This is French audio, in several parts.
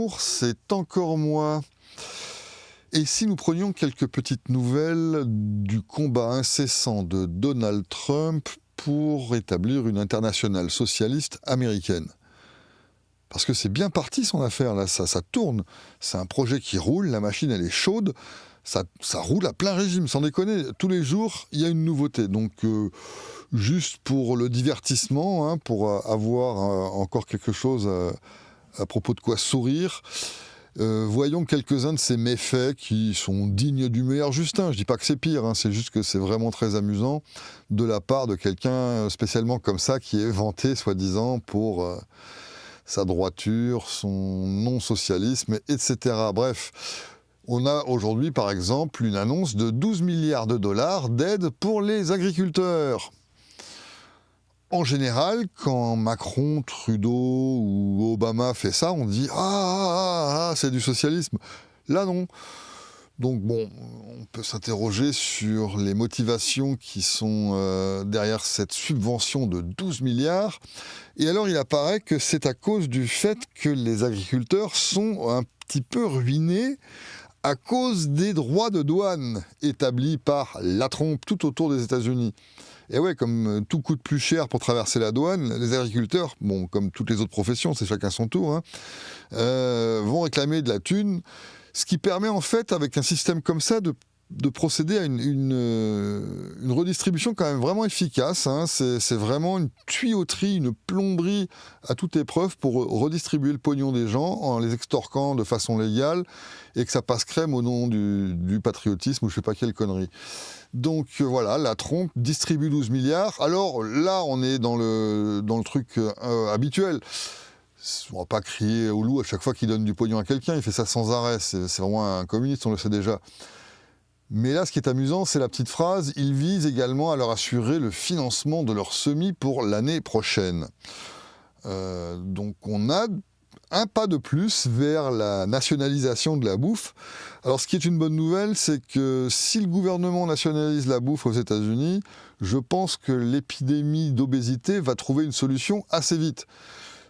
bonjour, c'est encore moi. Et si nous prenions quelques petites nouvelles du combat incessant de Donald Trump pour établir une internationale socialiste américaine? Parce que c'est bien parti son affaire, là, ça tourne. C'est un projet qui roule, la machine elle est chaude, ça roule à plein régime, sans déconner. Tous les jours, il y a une nouveauté. Donc, juste pour le divertissement, hein, pour avoir encore quelque chose à propos de quoi sourire, voyons quelques-uns de ces méfaits qui sont dignes du meilleur Justin. Je dis pas que c'est pire, hein, c'est juste que c'est vraiment très amusant de la part de quelqu'un spécialement comme ça qui est vanté, soi-disant, pour sa droiture, son non-socialisme, etc. Bref, on a aujourd'hui, par exemple, une annonce de 12 milliards de dollars d'aide pour les agriculteurs. En général, quand Macron, Trudeau ou Obama fait ça, on dit « Ah, c'est du socialisme ». Là, non. Donc bon, on peut s'interroger sur les motivations qui sont derrière cette subvention de 12 milliards. Et alors, il apparaît que c'est à cause du fait que les agriculteurs sont un petit peu ruinés à cause des droits de douane établis par la trompe tout autour des États-Unis. Et ouais, comme tout coûte plus cher pour traverser la douane, les agriculteurs, bon, comme toutes les autres professions, c'est chacun son tour, hein, vont réclamer de la thune, ce qui permet en fait, avec un système comme ça, de procéder à une redistribution quand même vraiment efficace. Hein. C'est vraiment une tuyauterie, une plomberie à toute épreuve pour redistribuer le pognon des gens en les extorquant de façon légale et que ça passe crème au nom du patriotisme ou je sais pas quelle connerie. Donc voilà, la trompe distribue 12 milliards. Alors là, on est dans le truc habituel. On va pas crier au loup à chaque fois qu'il donne du pognon à quelqu'un, il fait ça sans arrêt, c'est vraiment un communiste, on le sait déjà. Mais là, ce qui est amusant, c'est la petite phrase « Ils visent également à leur assurer le financement de leurs semis pour l'année prochaine ». Donc on a un pas de plus vers la nationalisation de la bouffe. Alors ce qui est une bonne nouvelle, c'est que si le gouvernement nationalise la bouffe aux États-Unis, je pense que l'épidémie d'obésité va trouver une solution assez vite.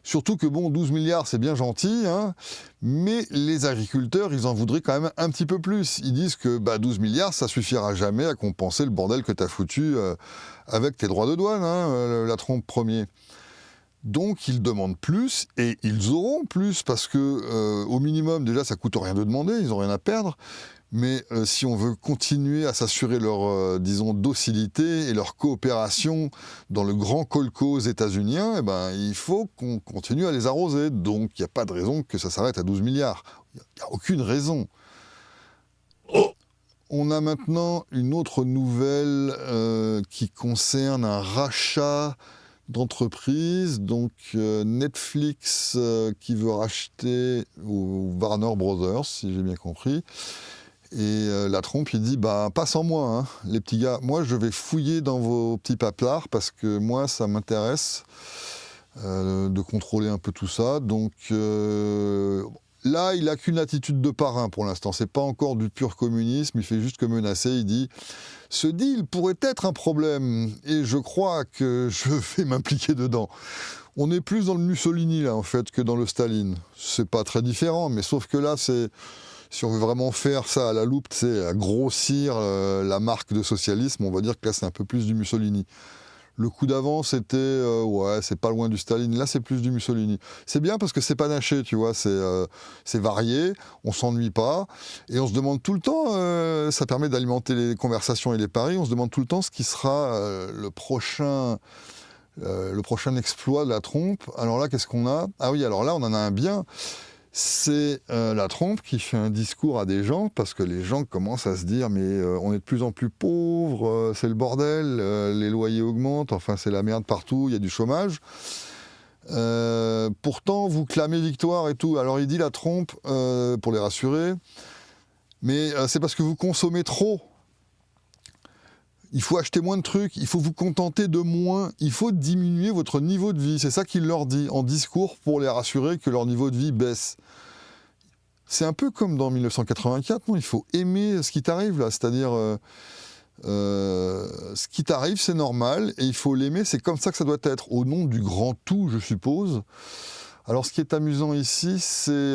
Surtout que bon, 12 milliards, c'est bien gentil, hein, mais les agriculteurs, ils en voudraient quand même un petit peu plus. Ils disent que 12 milliards, ça suffira jamais à compenser le bordel que tu as foutu avec tes droits de douane, hein, la trompe premier. Donc ils demandent plus et ils auront plus parce que au minimum déjà ça coûte rien de demander, ils n'ont rien à perdre. Mais si on veut continuer à s'assurer leur disons docilité et leur coopération dans le grand kolkhoz états-unien, il faut qu'on continue à les arroser. Donc il n'y a pas de raison que ça s'arrête à 12 milliards. Il n'y a aucune raison. On a maintenant une autre nouvelle qui concerne un rachat d'entreprise, donc Netflix qui veut racheter ou Warner Brothers, si j'ai bien compris. Et la trompe, il dit, pas sans moi, hein, les petits gars. Moi, je vais fouiller dans vos petits paplards parce que moi, ça m'intéresse de contrôler un peu tout ça. Donc là, il n'a qu'une attitude de parrain pour l'instant. C'est pas encore du pur communisme. Il fait juste que menacer. Il dit, ce deal pourrait être un problème et je crois que je vais m'impliquer dedans. On est plus dans le Mussolini, là, en fait, que dans le Staline. C'est pas très différent, mais sauf que là, c'est... Si on veut vraiment faire ça à la loupe, c'est à grossir la marque de socialisme, on va dire que là, c'est un peu plus du Mussolini. Le coup d'avant, c'était, ouais, c'est pas loin du Staline. Là, c'est plus du Mussolini. C'est bien parce que c'est panaché, tu vois, c'est varié, on s'ennuie pas. Et on se demande tout le temps, ça permet d'alimenter les conversations et les paris, on se demande tout le temps ce qui sera le prochain exploit de la trompe. Alors là, qu'est-ce qu'on a? Ah oui, alors là, on en a un bien. C'est la trompe qui fait un discours à des gens, parce que les gens commencent à se dire « mais on est de plus en plus pauvres, c'est le bordel, les loyers augmentent, enfin c'est la merde partout, il y a du chômage. Pourtant, vous clamez victoire et tout. » Alors il dit la trompe, pour les rassurer, « mais c'est parce que vous consommez trop. Il faut acheter moins de trucs, il faut vous contenter de moins, il faut diminuer votre niveau de vie. » C'est ça qu'il leur dit en discours pour les rassurer que leur niveau de vie baisse. C'est un peu comme dans 1984, non? Il faut aimer ce qui t'arrive là, c'est-à-dire ce qui t'arrive c'est normal et il faut l'aimer, c'est comme ça que ça doit être, au nom du grand tout je suppose. Alors, ce qui est amusant ici, c'est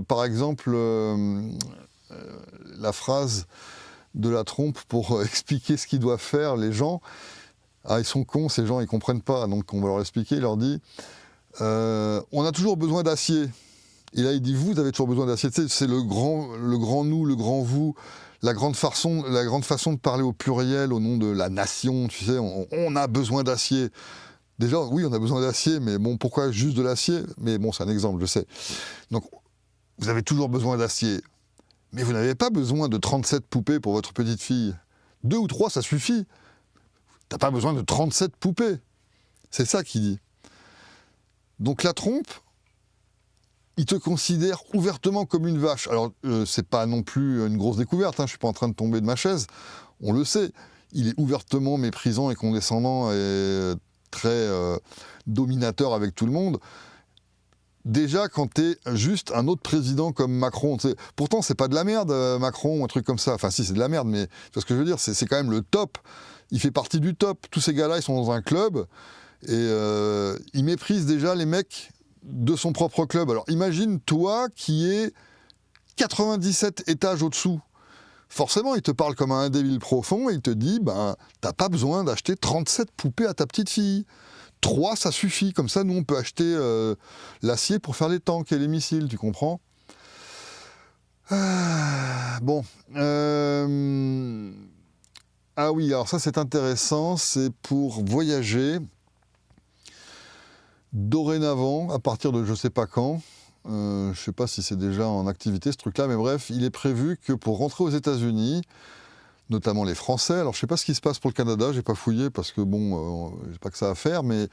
par exemple la phrase de la trompe pour expliquer ce qu'ils doivent faire, les gens. Ah, ils sont cons, ces gens, ils ne comprennent pas, donc on va leur expliquer. Il leur dit on a toujours besoin d'acier. Et là, il dit vous avez toujours besoin d'acier. Tu sais, c'est le grand nous, le grand vous, la grande façon de parler au pluriel au nom de la nation. Tu sais, on a besoin d'acier. Déjà, oui, on a besoin d'acier, mais bon, pourquoi juste de l'acier? Mais bon, c'est un exemple, je sais. Donc, vous avez toujours besoin d'acier. Mais vous n'avez pas besoin de 37 poupées pour votre petite fille. 2 ou 3, ça suffit. T'as pas besoin de 37 poupées. C'est ça qu'il dit. Donc la trompe, il te considère ouvertement comme une vache. Alors, c'est pas non plus une grosse découverte, hein, je suis pas en train de tomber de ma chaise. On le sait. Il est ouvertement méprisant et condescendant et très dominateur avec tout le monde. Déjà, quand t'es juste un autre président comme Macron, pourtant c'est pas de la merde, Macron ou un truc comme ça. Enfin si, c'est de la merde, mais tu vois ce que je veux dire, c'est quand même le top. Il fait partie du top. Tous ces gars-là, ils sont dans un club et ils méprisent déjà les mecs de son propre club. Alors imagine toi qui es 97 étages au-dessous. Forcément, il te parle comme un débile profond et il te dit, t'as pas besoin d'acheter 37 poupées à ta petite fille. 3, ça suffit. Comme ça, nous, on peut acheter l'acier pour faire les tanks et les missiles, tu comprends? Bon. Ah oui, alors ça, c'est intéressant. C'est pour voyager. Dorénavant, à partir de je sais pas quand, je sais pas si c'est déjà en activité ce truc-là, mais bref, il est prévu que pour rentrer aux États-Unis, notamment les Français, alors je sais pas ce qui se passe pour le Canada, j'ai pas fouillé parce que bon, j'ai pas que ça à faire, mais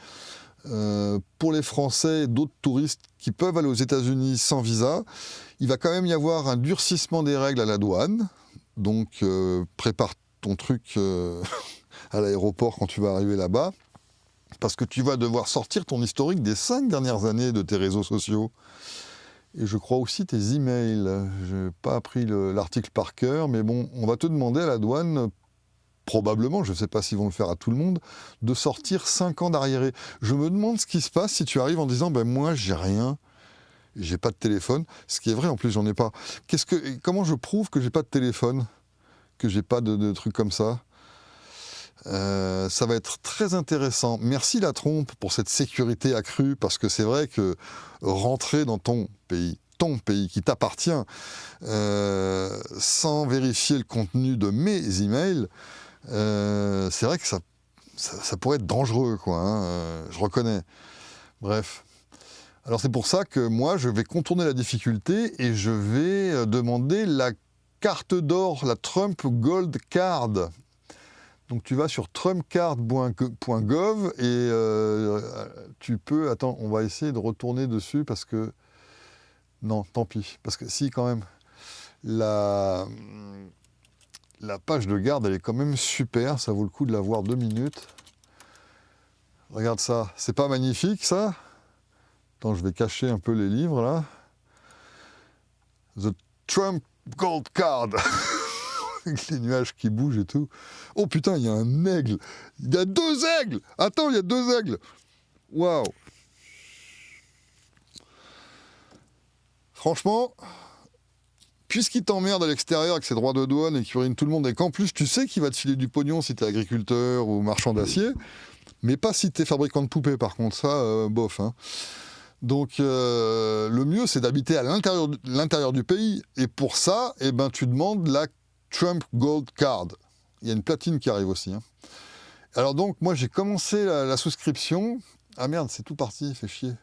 pour les Français et d'autres touristes qui peuvent aller aux États-Unis sans visa, il va quand même y avoir un durcissement des règles à la douane, donc prépare ton truc à l'aéroport quand tu vas arriver là-bas. Parce que tu vas devoir sortir ton historique des 5 dernières années de tes réseaux sociaux. Et je crois aussi tes emails. Je n'ai pas appris l'article par cœur, mais bon, on va te demander à la douane, probablement, je ne sais pas s'ils vont le faire à tout le monde, de sortir 5 ans d'arriéré. Je me demande ce qui se passe si tu arrives en disant moi, j'ai rien, j'ai pas de téléphone. Ce qui est vrai, en plus, j'en ai pas. Comment je prouve que j'ai pas de téléphone, que j'ai pas de trucs comme ça? Ça va être très intéressant. Merci la trompe pour cette sécurité accrue, parce que c'est vrai que rentrer dans ton pays qui t'appartient, sans vérifier le contenu de mes emails, c'est vrai que ça pourrait être dangereux, quoi. Je reconnais. Bref. Alors c'est pour ça que moi, je vais contourner la difficulté et je vais demander la carte d'or, la Trump Gold Card. Donc tu vas sur trumpcard.gov et tu peux... Attends, on va essayer de retourner dessus parce que... Non, tant pis. Parce que si, quand même, la page de garde, elle est quand même super. Ça vaut le coup de la voir 2 minutes. Regarde ça. C'est pas magnifique, ça? Attends, je vais cacher un peu les livres, là. The Trump Gold Card. Avec les nuages qui bougent et tout. Oh putain, il y a un aigle. Il y a 2 aigles. Attends, il y a 2 aigles. Waouh. Franchement, puisqu'il t'emmerde à l'extérieur avec ses droits de douane et qu'il urine tout le monde, et qu'en plus tu sais qu'il va te filer du pognon si t'es agriculteur ou marchand d'acier, mais pas si t'es fabricant de poupées, par contre, ça, bof. Hein. Donc le mieux, c'est d'habiter à l'intérieur du pays. Et pour ça, tu demandes la Trump Gold Card. Il y a une platine qui arrive aussi. Hein. Alors donc, moi, j'ai commencé la souscription. Ah merde, c'est tout parti, fait chier.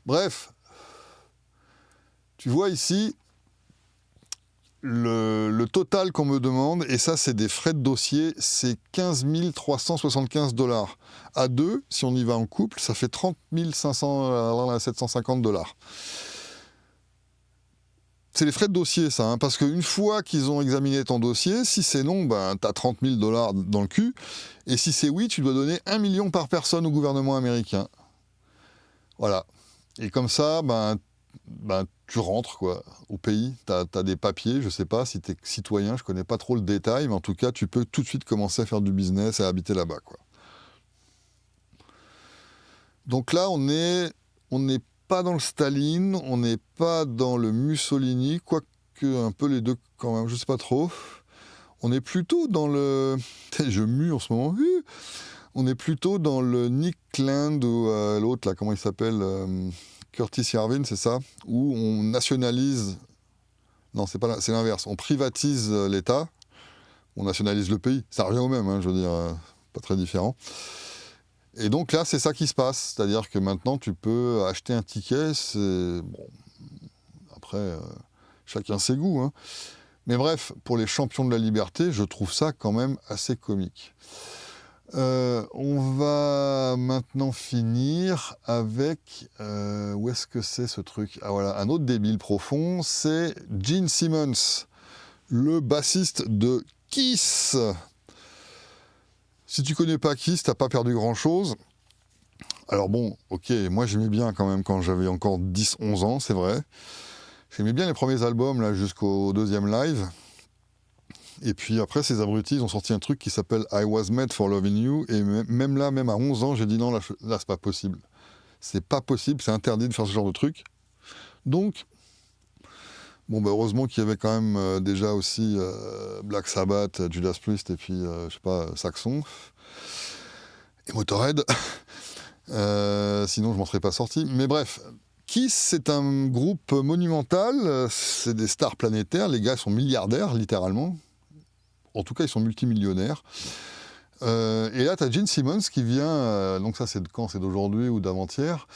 Bref, tu vois ici le total qu'on me demande, et ça, c'est des frais de dossier, c'est 15 375 $. À 2, si on y va en couple, ça fait 30 750 $. C'est les frais de dossier, ça, hein, parce qu'une fois qu'ils ont examiné ton dossier, si c'est non, t'as 30 000 $ dans le cul, et si c'est oui, tu dois donner 1 million par personne au gouvernement américain. Voilà. Et comme ça, tu rentres, quoi, au pays, t'as des papiers, je sais pas si t'es citoyen, je connais pas trop le détail, mais en tout cas, tu peux tout de suite commencer à faire du business et à habiter là-bas, quoi. Donc là, on n'est pas dans le Staline, on n'est pas dans le Mussolini, quoique un peu les deux quand même, je sais pas trop. On est plutôt dans le... Je mue en ce moment. On est plutôt dans le Nick Land ou l'autre, là, comment il s'appelle Curtis Yarvin, c'est ça? Où on nationalise... Non, c'est l'inverse. On privatise l'État, on nationalise le pays. Ça revient au même, hein, je veux dire, pas très différent. Et donc là, c'est ça qui se passe. C'est-à-dire que maintenant, tu peux acheter un ticket. Bon, après, chacun ses goûts. Hein. Mais bref, pour les champions de la liberté, je trouve ça quand même assez comique. On va maintenant finir avec... où est-ce que c'est ce truc? Ah voilà, un autre débile profond, c'est Gene Simmons, le bassiste de Kiss. Si tu connais pas Kiss, t'as pas perdu grand-chose. Alors bon, ok, moi j'aimais bien quand même quand j'avais encore 10-11 ans, c'est vrai. J'aimais bien les premiers albums, là, jusqu'au deuxième live. Et puis après, ces abrutis, ils ont sorti un truc qui s'appelle I Was Made for Loving You. Et même là, même à 11 ans, j'ai dit non, là c'est pas possible. C'est pas possible, c'est interdit de faire ce genre de truc. Donc, bon, bah, heureusement qu'il y avait quand même déjà aussi Black Sabbath, Judas Priest et puis, je sais pas, Saxon. Et Motorhead. Sinon, je m'en serais pas sorti. Mais bref, Kiss, c'est un groupe monumental. C'est des stars planétaires. Les gars sont milliardaires, littéralement. En tout cas, ils sont multimillionnaires. Et là, tu as Gene Simmons qui vient, donc ça c'est de quand? C'est d'aujourd'hui ou d'avant-hier,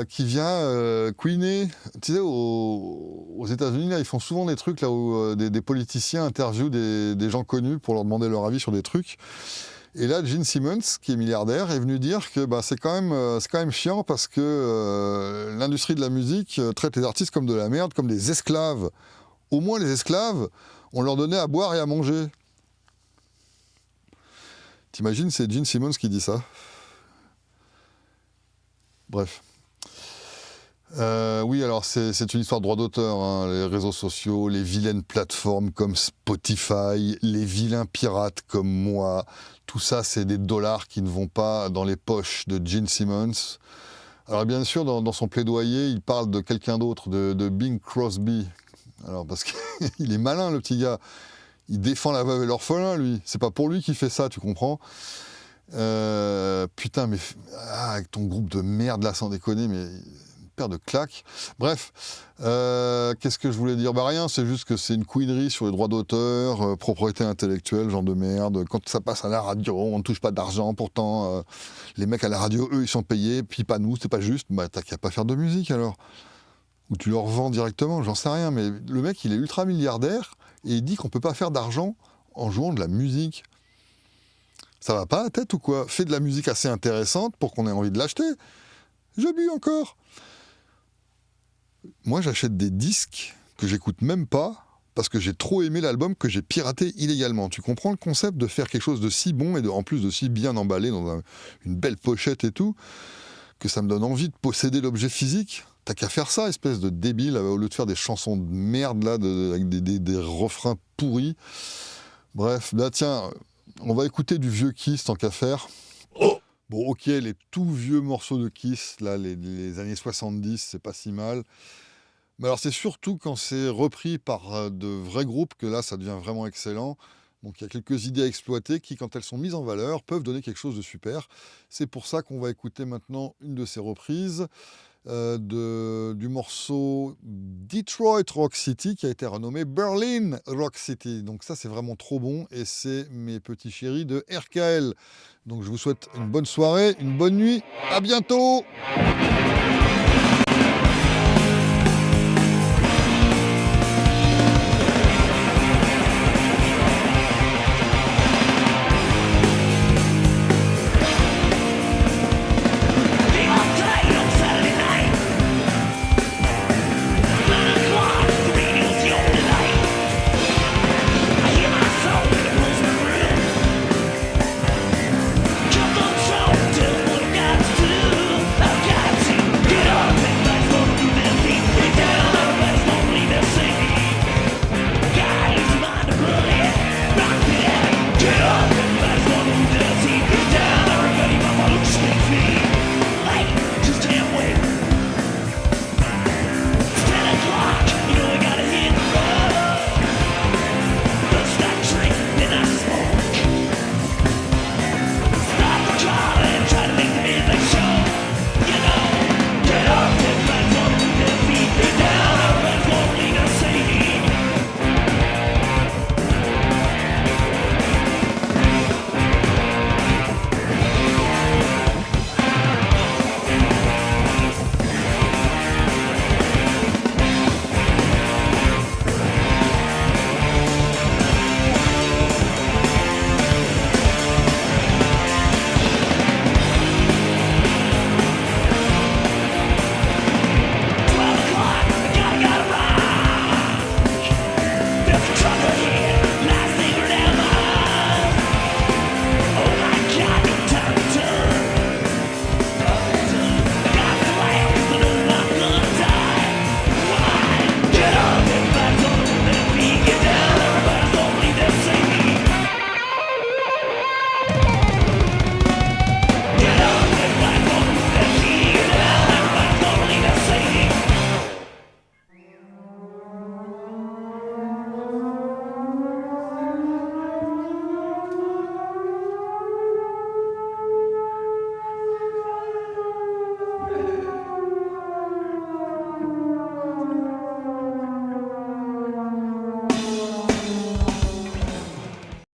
qui vient queener. Tu sais, aux États-Unis, là, ils font souvent des trucs là où des politiciens interviewent des gens connus pour leur demander leur avis sur des trucs. Et là, Gene Simmons, qui est milliardaire, est venu dire que bah, c'est quand même chiant parce que l'industrie de la musique traite les artistes comme de la merde, comme des esclaves. Au moins, les esclaves, on leur donnait à boire et à manger. T'imagines, c'est Gene Simmons qui dit ça. Bref. Oui, alors c'est une histoire de droit d'auteur, hein. Les réseaux sociaux, les vilaines plateformes comme Spotify, les vilains pirates comme moi, tout ça, c'est des dollars qui ne vont pas dans les poches de Gene Simmons. Alors bien sûr, dans son plaidoyer, il parle de quelqu'un d'autre, de Bing Crosby. Alors parce qu'il est malin, le petit gars. Il défend la veuve et l'orphelin, lui. C'est pas pour lui qu'il fait ça, tu comprends? Putain, mais avec ton groupe de merde, là, sans déconner, mais une paire de claques. Bref, qu'est-ce que je voulais dire? Bah rien, c'est juste que c'est une couinerie sur les droits d'auteur, propriété intellectuelle, genre de merde. Quand ça passe à la radio, on ne touche pas d'argent, pourtant, les mecs à la radio, eux, ils sont payés, puis pas nous, c'est pas juste. Bah t'as qu'à pas faire de musique, alors. Ou tu leur vends directement, j'en sais rien, mais le mec, il est ultra milliardaire, et il dit qu'on peut pas faire d'argent en jouant de la musique. Ça va pas la tête ou quoi? Fais de la musique assez intéressante pour qu'on ait envie de l'acheter. Je bue encore. Moi, j'achète des disques que j'écoute même pas parce que j'ai trop aimé l'album que j'ai piraté illégalement. Tu comprends le concept de faire quelque chose de si bon et en plus de si bien emballé dans une belle pochette et tout, que ça me donne envie de posséder l'objet physique? T'as qu'à faire ça, espèce de débile, au lieu de faire des chansons de merde là, avec des refrains pourris. Bref, là tiens, on va écouter du vieux Kiss tant qu'à faire. Bon, ok, les tout vieux morceaux de Kiss, là, les années 70, c'est pas si mal. Mais alors, c'est surtout quand c'est repris par de vrais groupes que là, ça devient vraiment excellent. Donc, il y a quelques idées à exploiter qui, quand elles sont mises en valeur, peuvent donner quelque chose de super. C'est pour ça qu'on va écouter maintenant une de ces reprises du morceau Detroit Rock City qui a été renommé Berlin Rock City. Donc ça, c'est vraiment trop bon et c'est mes petits chéris de RKL. Donc je vous souhaite une bonne soirée, une bonne nuit, à bientôt!